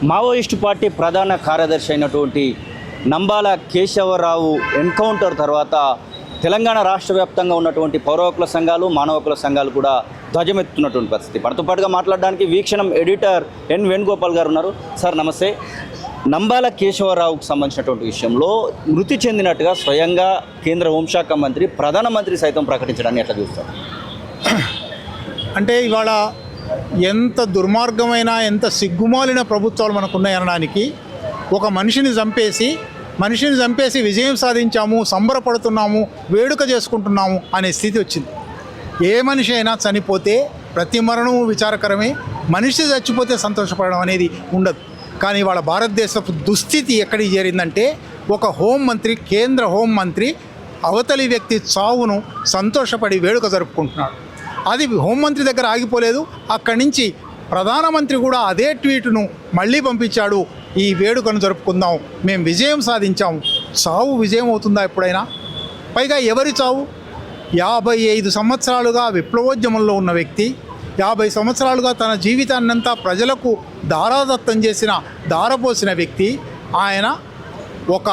Maoist party ప్రధాన కార్యదర్శి అయినటువంటి నంబాల కేశవరావు ఎన్కౌంటర్ తర్వాత తెలంగాణ రాష్ట్ర వ్యాప్తంగా ఉన్నటువంటి పౌర హక్కుల సంఘాలు, మానవ హక్కుల సంఘాలు కూడా ధ్వజమెత్తుతున్నటువంటి పరిస్థితి. మనతో పాటుగా మాట్లాడడానికి వీక్షణం ఎడిటర్ ఎన్ వేణుగోపాల్ గారు ఉన్నారు. సార్ నమస్తే. నంబాల కేశవరావుకు సంబంధించినటువంటి విషయంలో మృతి చెందినట్టుగా స్వయంగా కేంద్ర హోంశాఖ మంత్రి, ప్రధానమంత్రి సైతం ప్రకటించడాన్ని ఎట్లా చూస్తారు? అంటే ఇవాళ ఎంత దుర్మార్గమైన, ఎంత సిగ్గుమాలిన ప్రభుత్వాలు మనకున్నాయనడానికి, ఒక మనిషిని చంపేసి విజయం సాధించాము, సంబరపడుతున్నాము, వేడుక చేసుకుంటున్నాము అనే స్థితి వచ్చింది. ఏ మనిషి అయినా చనిపోతే ప్రతి మరణము విచారకరమే, మనిషి చచ్చిపోతే సంతోషపడడం అనేది ఉండదు. కానీ వాళ్ళ భారతదేశపు దుస్థితి ఎక్కడికి చేరిందంటే, ఒక హోంమంత్రి, కేంద్ర హోంమంత్రి అవతలి వ్యక్తి చావును సంతోషపడి వేడుక జరుపుకుంటున్నాడు. అది హోంమంత్రి దగ్గర ఆగిపోలేదు. అక్కడి నుంచి ప్రధానమంత్రి కూడా అదే ట్వీట్ను మళ్ళీ పంపించాడు. ఈ వేడుకను జరుపుకుందాం, మేము విజయం సాధించాము. చావు విజయం అవుతుందా ఎప్పుడైనా? పైగా ఎవరి చావు? 55 సంవత్సరాలుగా విప్లవోద్యమంలో ఉన్న వ్యక్తి, 50 సంవత్సరాలుగా తన జీవితాన్నంతా ప్రజలకు దారాదత్తం చేసిన, దారపోసిన వ్యక్తి. ఆయన ఒక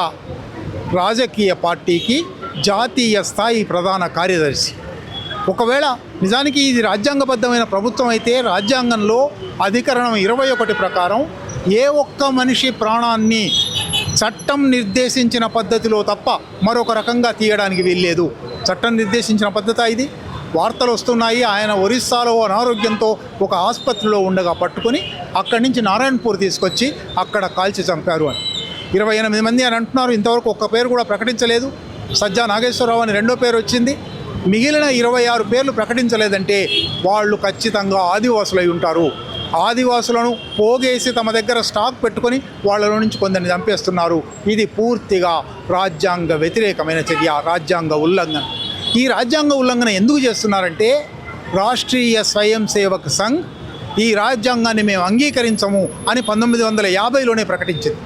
రాజకీయ పార్టీకి జాతీయ స్థాయి ప్రధాన కార్యదర్శి. ఒకవేళ నిజానికి ఇది రాజ్యాంగబద్ధమైన ప్రభుత్వం అయితే, రాజ్యాంగంలో అధికరణం 21 ప్రకారం ఏ ఒక్క మనిషి ప్రాణాన్ని చట్టం నిర్దేశించిన పద్ధతిలో తప్ప మరొక రకంగా తీయడానికి వీల్లేదు. చట్టం నిర్దేశించిన పద్ధతి ఇది. వార్తలు వస్తున్నాయి, ఆయన ఒరిస్సాలో అనారోగ్యంతో ఒక ఆసుపత్రిలో ఉండగా పట్టుకొని అక్కడి నుంచి నారాయణపూర్ తీసుకొచ్చి అక్కడ కాల్చి చంపారు అని. 28 మంది అని అంటున్నారు. ఇంతవరకు ఒక్క పేరు కూడా ప్రకటించలేదు. సజ్జా నాగేశ్వరరావు అని రెండో పేరు వచ్చింది. మిగిలిన 26 పేర్లు ప్రకటించలేదంటే వాళ్ళు ఖచ్చితంగా ఆదివాసులై ఉంటారు. ఆదివాసులను పోగేసి తమ దగ్గర స్టాక్ పెట్టుకొని వాళ్ళలో నుంచి కొందరిని చంపేస్తున్నారు. ఇది పూర్తిగా రాజ్యాంగ వ్యతిరేకమైన చర్య, రాజ్యాంగ ఉల్లంఘన. ఈ రాజ్యాంగ ఉల్లంఘన ఎందుకు చేస్తున్నారంటే, రాష్ట్రీయ స్వయం సేవక్ సంఘ్ ఈ రాజ్యాంగాన్ని మేము అంగీకరించము అని 1950లోనే ప్రకటించింది.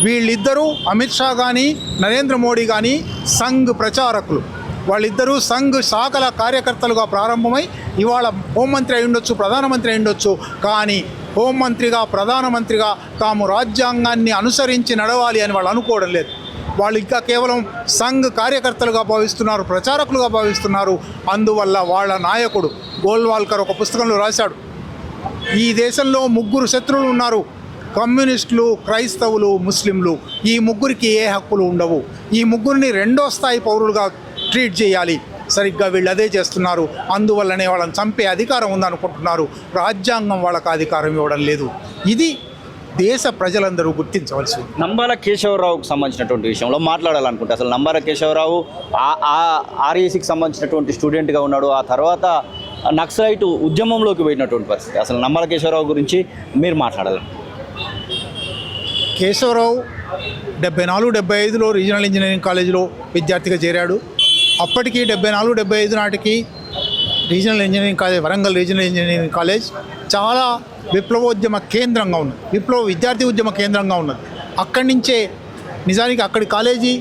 వీళ్ళిద్దరూ, అమిత్ షా కానీ నరేంద్ర మోడీ కానీ, సంఘ్ ప్రచారకులు. వాళ్ళిద్దరూ సంఘ్ శాఖల కార్యకర్తలుగా ప్రారంభమై ఇవాళ హోంమంత్రి అయి ఉండొచ్చు, ప్రధానమంత్రి అయి ఉండొచ్చు. కానీ హోంమంత్రిగా, ప్రధానమంత్రిగా తాము రాజ్యాంగాన్ని అనుసరించి నడవాలి అని వాళ్ళు అనుకోవడం లేదు. వాళ్ళు ఇంకా కేవలం సంఘ్ కార్యకర్తలుగా భావిస్తున్నారు, ప్రచారకులుగా భావిస్తున్నారు. అందువల్ల వాళ్ళ నాయకుడు గోల్వాల్కర్ ఒక పుస్తకంలో రాశాడు, ఈ దేశంలో 3 శత్రువులు ఉన్నారు: కమ్యూనిస్టులు, క్రైస్తవులు, ముస్లింలు. ఈ ముగ్గురికి ఏ హక్కులు ఉండవు. ఈ ముగ్గురిని రెండో స్థాయి పౌరులుగా ట్రీట్ చేయాలి. సరిగ్గా వీళ్ళు అదే చేస్తున్నారు. అందువల్లనే వాళ్ళని చంపే అధికారం ఉందనుకుంటున్నారు. రాజ్యాంగం వాళ్ళకి అధికారం ఇవ్వడం లేదు. ఇది దేశ ప్రజలందరూ గుర్తించవలసింది. నంబాల కేశవరావుకు సంబంధించినటువంటి విషయంలో మాట్లాడాలనుకుంటే, అసలు నంబాల కేశవరావు ఆర్ఏసీకి సంబంధించినటువంటి స్టూడెంట్గా ఉన్నాడు. ఆ తర్వాత నక్సలైట్ ఉద్యమంలోకి పోయినటువంటి పరిస్థితి. అసలు నంబాల కేశవరావు గురించి మీరు మాట్లాడాలి. కేశవరావు 74-75లో రీజనల్ ఇంజనీరింగ్ కాలేజీలో విద్యార్థిగా చేరాడు. అప్పటికి 74-75 నాటికి regional engineering college, Warangal regional engineering college చాలా విప్లవోద్యమ కేంద్రంగా ఉన్నది, విద్యార్థి ఉద్యమ కేంద్రంగా ఉన్నది. అక్కడి నుంచే నిజానికి అక్కడి కాలేజీ,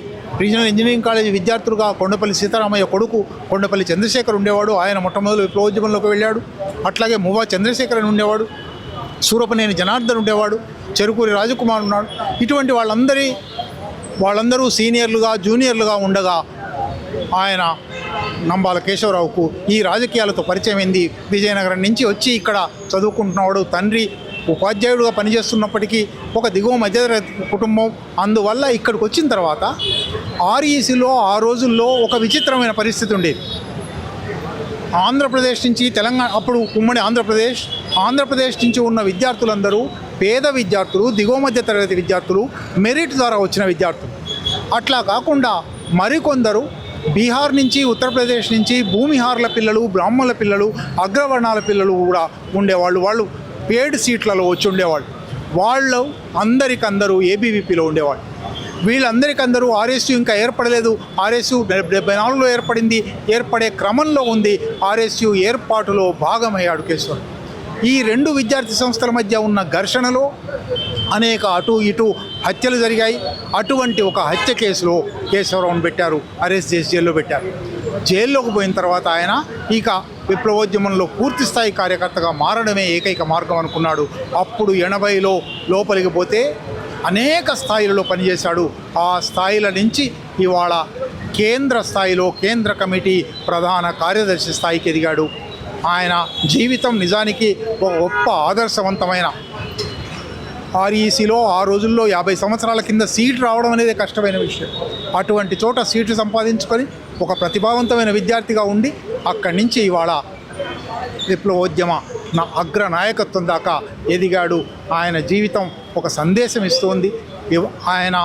రీజనల్ ఇంజనీరింగ్ కాలేజీ విద్యార్థులుగా కొండపల్లి సీతారామయ్య కొడుకు కొండపల్లి చంద్రశేఖర్ ఉండేవాడు. ఆయన మొట్టమొదటి విప్లవోద్యమంలోకి వెళ్ళాడు. అట్లాగే మువ్వా చంద్రశేఖర్ అని ఉండేవాడు, సూరపనేని జనార్దన్ ఉండేవాడు, చెరుకూరి రాజకుమార్ ఉన్నాడు. ఇటువంటి వాళ్ళందరూ సీనియర్లుగా, జూనియర్లుగా ఉండగా ఆయన నంబాల కేశవరావుకు ఈ రాజకీయాలతో పరిచయం అయింది. విజయనగరం నుంచి వచ్చి ఇక్కడ చదువుకుంటున్నవాడు. తండ్రి ఉపాధ్యాయుడుగా పనిచేస్తున్నప్పటికీ ఒక దిగువ మధ్యతరగతి కుటుంబం. అందువల్ల ఇక్కడికి వచ్చిన తర్వాత ఆర్ఈసీలో ఆ రోజుల్లో ఒక విచిత్రమైన పరిస్థితి ఉండేది. ఆంధ్రప్రదేశ్ నుంచి తెలంగాణ, అప్పుడు ఉమ్మడి ఆంధ్రప్రదేశ్ నుంచి ఉన్న విద్యార్థులందరూ పేద విద్యార్థులు, దిగువ మధ్య తరగతి విద్యార్థులు, మెరిట్ ద్వారా వచ్చిన విద్యార్థులు. అట్లా కాకుండా మరికొందరు బీహార్ నుంచి, ఉత్తరప్రదేశ్ నుంచి భూమిహార్ల పిల్లలు, బ్రాహ్మణుల పిల్లలు, అగ్రవర్ణాల పిల్లలు కూడా ఉండేవాళ్ళు. వాళ్ళు పేడ్ సీట్లలో వచ్చి ఉండేవాళ్ళు. వాళ్ళు అందరికందరూ ఏబీవీపీలో ఉండేవాళ్ళు. వీళ్ళందరికందరూ ఆర్ఎస్యు ఇంకా ఏర్పడలేదు. ఆర్ఎస్యు 74లో ఏర్పడింది, ఏర్పడే క్రమంలో ఉంది. ఆర్ఎస్యు ఏర్పాటులో భాగమయ్యాడు కేశవరావు. ఈ 2 విద్యార్థి సంస్థల మధ్య ఉన్న ఘర్షణలో అనేక అటు ఇటు హత్యలు జరిగాయి. అటువంటి ఒక హత్య కేసులో కేశవరావును పెట్టారు, అరెస్ట్ చేసి జైల్లో పెట్టారు. జైల్లోకి పోయిన తర్వాత ఆయన ఇక విప్లవోద్యమంలో పూర్తి స్థాయి కార్యకర్తగా మారడమే ఏకైక మార్గం అనుకున్నాడు. అప్పుడు 80లో లోపలికి పోతే అనేక స్థాయిలలో పనిచేశాడు. ఆ స్థాయిల నుంచి ఇవాళ కేంద్ర స్థాయిలో కేంద్ర కమిటీ ప్రధాన కార్యదర్శి స్థాయికి ఎదిగాడు. ఆయన జీవితం నిజానికి ఒక గొప్ప ఆదర్శవంతమైన ఆర్ఈసీలో ఆ రోజుల్లో 50 సంవత్సరాల కింద సీటు రావడం అనేది కష్టమైన విషయం. అటువంటి చోట సీటు సంపాదించుకొని ఒక ప్రతిభావంతమైన విద్యార్థిగా ఉండి అక్కడి నుంచి ఇవాళ విప్లవోద్యమ అగ్ర నాయకత్వం దాకా ఎదిగాడు. ఆయన జీవితం ఒక సందేశం ఇస్తుంది. ఆయన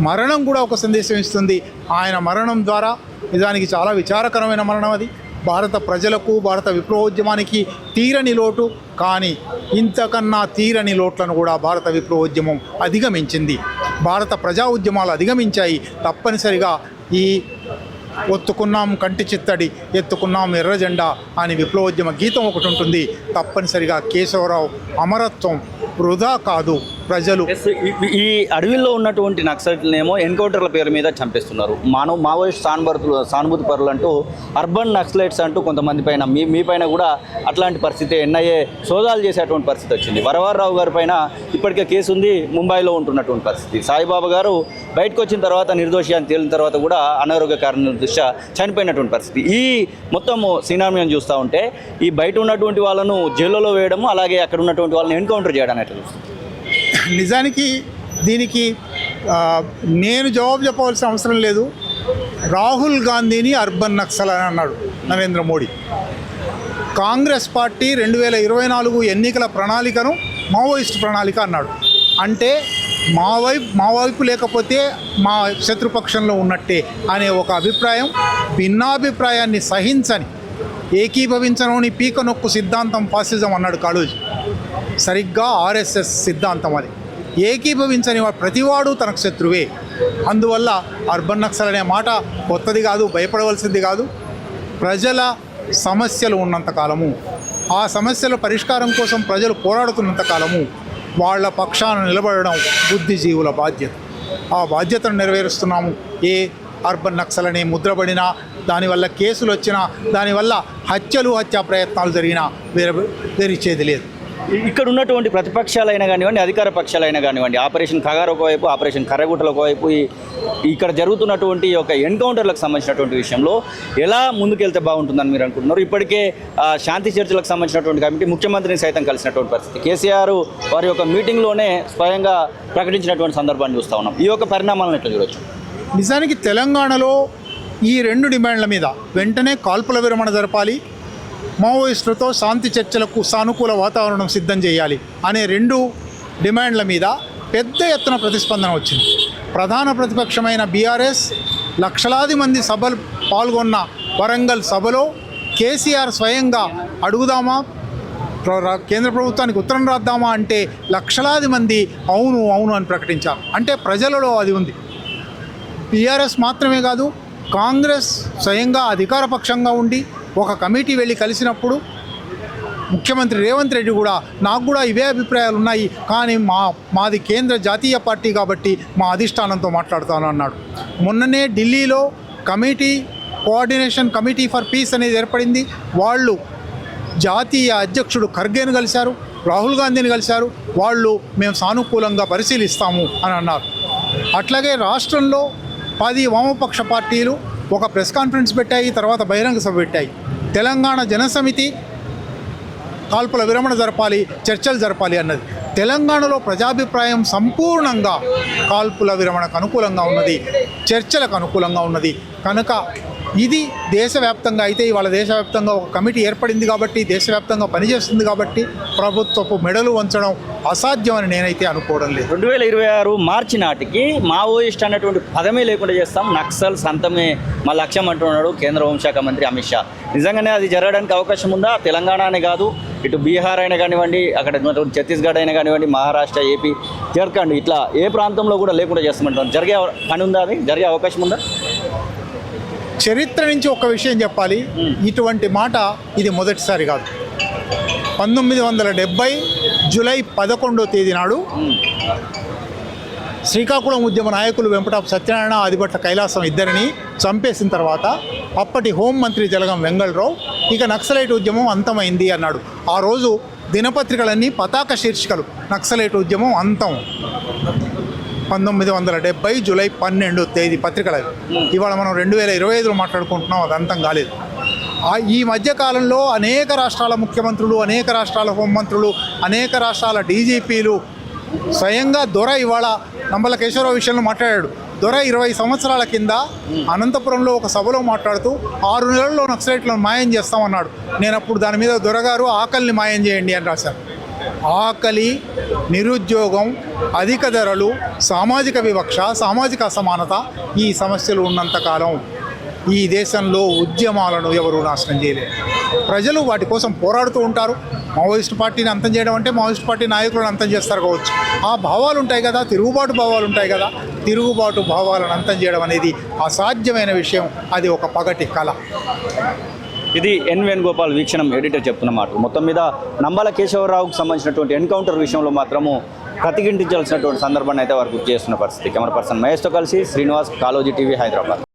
మరణం కూడా ఒక సందేశం ఇస్తుంది. ఆయన మరణం ద్వారా నిజానికి చాలా విచారకరమైన మరణం అది. భారత ప్రజలకు భారత విప్లవోద్యమానికి తీరని లోటు. కానీ ఇంతకన్నా తీరని లోట్లను కూడా భారత విప్లవోద్యమం అధిగమించింది. భారత ప్రజా ఉద్యమాలు అధిగమించాయి. తప్పనిసరిగా ఈ ఒత్తుకున్నాం కంటి చిత్తడి, ఎత్తుకున్నాం ఎర్ర జెండా అని విప్లవోద్యమ గీతం ఒకటి ఉంటుంది. తప్పనిసరిగా కేశవరావు అమరత్వం వృధా కాదు. ప్రజలు ఈ అడవిలో ఉన్నటువంటి నక్సలైట్లనేమో ఎన్కౌంటర్ల పేరు మీద చంపేస్తున్నారు. మావోయిస్ట్ సానుభూతి పరులు అంటూ అర్బన్ నక్సలైట్స్ అంటూ కొంతమంది పైన మీ పైన కూడా అట్లాంటి పరిస్థితి ఎన్ఐఏ సోదాలు చేసేటువంటి పరిస్థితి వచ్చింది. వరవరరావు గారి పైన ఇప్పటికే కేసు ఉంది, ముంబైలో ఉంటున్నటువంటి పరిస్థితి. సాయిబాబా గారు బయటకు వచ్చిన తర్వాత నిర్దోషి అని తేలిన తర్వాత కూడా అనారోగ్య కారణాల దృష్ట్యా చనిపోయినటువంటి పరిస్థితి. ఈ మొత్తం సినామియం చూస్తూ ఉంటే ఈ బయట ఉన్నటువంటి వాళ్ళను జైల్లో వేయడము, అలాగే అక్కడ ఉన్నటువంటి వాళ్ళని ఎన్కౌంటర్ చేయడం ఎట్లా చూస్తుంది? నిజానికి దీనికి నేను జవాబు చెప్పవలసిన అవసరం లేదు. రాహుల్ గాంధీని అర్బన్ నక్సల్ అని అన్నాడు నరేంద్ర మోడీ. కాంగ్రెస్ పార్టీ 2024 ఎన్నికల ప్రణాళికను మావోయిస్ట్ ప్రణాళిక అన్నాడు. అంటే మా వైపు లేకపోతే మా శత్రుపక్షంలో ఉన్నట్టే అనే ఒక అభిప్రాయం. భిన్నాభిప్రాయాన్ని సహించని, ఏకీభవించనోని పీక నొక్కు సిద్ధాంతం ఫాసిజం అన్నాడు కాళోజీ. సరిగ్గా ఆర్ఎస్ఎస్ సిద్ధాంతం అది. ఏకీభవించని ప్రతివాడు తనకు శత్రువే. అందువల్ల అర్బన్ నక్సల్ అనే మాట కొత్తది కాదు, భయపడవలసింది కాదు. ప్రజల సమస్యలు ఉన్నంతకాలము, ఆ సమస్యల పరిష్కారం కోసం ప్రజలు పోరాడుతున్నంత కాలము వాళ్ళ పక్షాన నిలబడడం బుద్ధిజీవుల బాధ్యత. ఆ బాధ్యతను నెరవేరుస్తున్నాము. ఏ అర్బన్ నక్సల్ అనే ముద్రపడినా, దానివల్ల కేసులు వచ్చినా, దానివల్ల హత్యా ప్రయత్నాలు జరిగినా వేరిచ్చేది లేదు. ఇక్కడ ఉన్నటువంటి ప్రతిపక్షాలైనా కానివ్వండి, అధికార పక్షాలైనా కానివ్వండి, ఆపరేషన్ కగార్ ఒకవైపు, ఆపరేషన్ కర్రగుట్టలు ఒకవైపు, ఇక్కడ జరుగుతున్నటువంటి ఒక ఎన్కౌంటర్లకు సంబంధించినటువంటి విషయంలో ఎలా ముందుకెళ్తే బాగుంటుందని మీరు అనుకుంటున్నారు? ఇప్పటికే శాంతి చర్చలకు సంబంధించినటువంటి కమిటీ ముఖ్యమంత్రిని సైతం కలిసినటువంటి పరిస్థితి. కేసీఆర్ వారి యొక్క మీటింగ్లోనే స్వయంగా ప్రకటించినటువంటి సందర్భాన్ని చూస్తూ ఉన్నాం. ఈ యొక్క పరిణామాలను ఎట్లా చూడొచ్చు? నిజానికి తెలంగాణలో ఈ 2 డిమాండ్ల మీద వెంటనే కాల్పుల విరమణ జరపాలి, మావోయిస్టులతో శాంతి చర్చలకు సానుకూల వాతావరణం సిద్ధం చేయాలి అనే 2 డిమాండ్ల మీద పెద్ద ఎత్తున ప్రతిస్పందన వచ్చింది. ప్రధాన ప్రతిపక్షమైన బీఆర్ఎస్ లక్షలాది మంది సభలు పాల్గొన్న వరంగల్ సభలో కేసీఆర్ స్వయంగా అడుగుదామా, కేంద్ర ప్రభుత్వానికి ఉత్తరం రాద్దామా అంటే లక్షలాది మంది అవును అవును అని ప్రకటించారు. అంటే ప్రజలలో అది ఉంది. బీఆర్ఎస్ మాత్రమే కాదు, కాంగ్రెస్ స్వయంగా అధికార పక్షంగా ఉండి ఒక కమిటీ వెళ్ళి కలిసినప్పుడు ముఖ్యమంత్రి రేవంత్ రెడ్డి కూడా నాకు కూడా ఇవే అభిప్రాయాలు ఉన్నాయి, కానీ మాది కేంద్ర జాతీయ పార్టీ కాబట్టి మా అధిష్టానంతో మాట్లాడుతాను అన్నాడు. మొన్ననే ఢిల్లీలో కోఆర్డినేషన్ కమిటీ ఫర్ పీస్ అనేది ఏర్పడింది. వాళ్ళు జాతీయ అధ్యక్షుడు ఖర్గేను కలిశారు, రాహుల్ గాంధీని కలిశారు. వాళ్ళు మేము సానుకూలంగా పరిశీలిస్తాము అని అన్నారు. అట్లాగే రాష్ట్రంలో 10 వామపక్ష పార్టీలు ఒక ప్రెస్ కాన్ఫరెన్స్ పెట్టాయి, తర్వాత బహిరంగ సభ పెట్టాయి. తెలంగాణ జనసమితి కాల్పుల విరమణ జరపాలి, చర్చలు జరపాలి అన్నది. తెలంగాణలో ప్రజాభిప్రాయం సంపూర్ణంగా కాల్పుల విరమణకు అనుకూలంగా ఉన్నది, చర్చలకు అనుకూలంగా ఉన్నది. కనుక ఇది దేశవ్యాప్తంగా అయితే ఇవాళ దేశవ్యాప్తంగా ఒక కమిటీ ఏర్పడింది కాబట్టి, దేశవ్యాప్తంగా పనిచేస్తుంది కాబట్టి ప్రభుత్వపు మెడలు వంచడం అసాధ్యమని నేనైతే అనుకోవడం లేదు. 2026 మార్చి నాటికి మావోయిస్ట్ అన్నటువంటి పదమే లేకుండా చేస్తాం, నక్సల్ సంతమే మా లక్ష్యం అంటున్నాడు కేంద్ర హోంశాఖ మంత్రి అమిత్ షా. నిజంగానే అది జరగడానికి అవకాశం ఉందా? తెలంగాణనే కాదు, ఇటు బీహార్ అయినా కానివ్వండి, అక్కడ ఛత్తీస్గఢ్ అయినా కానివ్వండి, మహారాష్ట్ర, ఏపీ, జార్ఖండ్, ఇట్లా ఏ ప్రాంతంలో కూడా లేకుండా చేస్తామంటాం. జరిగే పని ఉందా? అది జరిగే అవకాశం ఉందా? చరిత్ర నుంచి ఒక విషయం చెప్పాలి. ఇటువంటి మాట ఇది మొదటిసారి కాదు. 1970 జూలై 11వ తేదీ నాడు శ్రీకాకుళం ఉద్యమ నాయకులు వెంపటాపు సత్యనారాయణ, ఆదిభట్ల కైలాసం ఇద్దరిని చంపేసిన తర్వాత అప్పటి హోంమంత్రి జలగం వెంగళరావు ఇక నక్సలైట్ ఉద్యమం అంతమైంది అన్నాడు. ఆ రోజు దినపత్రికలన్నీ పతాక శీర్షికలు, నక్సలైట్ ఉద్యమం అంతం. 1970 జూలై 12 తేదీ పత్రికలు అవి. ఇవాళ మనం 2025లో మాట్లాడుకుంటున్నాం, అది అంతం కాలేదు. ఈ మధ్యకాలంలో అనేక రాష్ట్రాల ముఖ్యమంత్రులు, అనేక రాష్ట్రాల హోంమంత్రులు, అనేక రాష్ట్రాల డీజీపీలు, స్వయంగా దొర ఇవాళ నంబల కేశవరావు విషయంలో మాట్లాడాడు. దొర 20 సంవత్సరాల కింద అనంతపురంలో ఒక సభలో మాట్లాడుతూ 6 నెలల్లో నక్సలైట్లను మాయం చేస్తామన్నాడు. నేను అప్పుడు దాని మీద దొరగారు ఆకలిని మాయం చేయండి అని రాశాను. ఆకలి, నిరుద్యోగం, అధిక ధరలు, సామాజిక వివక్ష, సామాజిక అసమానత ఈ సమస్యలు ఉన్నంతకాలం ఈ దేశంలో ఉద్యమాలను ఎవరు నాశనం చేయలేరు. ప్రజలు వాటి కోసం పోరాడుతూ ఉంటారు. మావోయిస్ట్ పార్టీని అంతం చేయడం అంటే మావోయిస్ట్ పార్టీ నాయకులను అంతం చేస్తారు కావచ్చు. ఆ భావాలు ఉంటాయి కదా, తిరుగుబాటు భావాలు ఉంటాయి కదా, తిరుగుబాటు భావాలను అంతం చేయడం అనేది అసాధ్యమైన విషయం. అది ఒక పగటి కళ. ఇది ఎన్ వేణుగోపాల్ వీక్షణం ఎడిటర్ చెప్తున్న మాట. మొత్తం మీద నంబాల కేశవరావుకు సంబంధించినటువంటి ఎన్కౌంటర్ విషయంలో మాత్రము ప్రతిఘటించాల్సినటువంటి సందర్భాన్ని అయితే వారు గుర్తు చేస్తున్న పరిస్థితి. కెమెరా పర్సన్ మహేష్తో కలిసి శ్రీనివాస్, కాలోజీ టీవీ, హైదరాబాద్.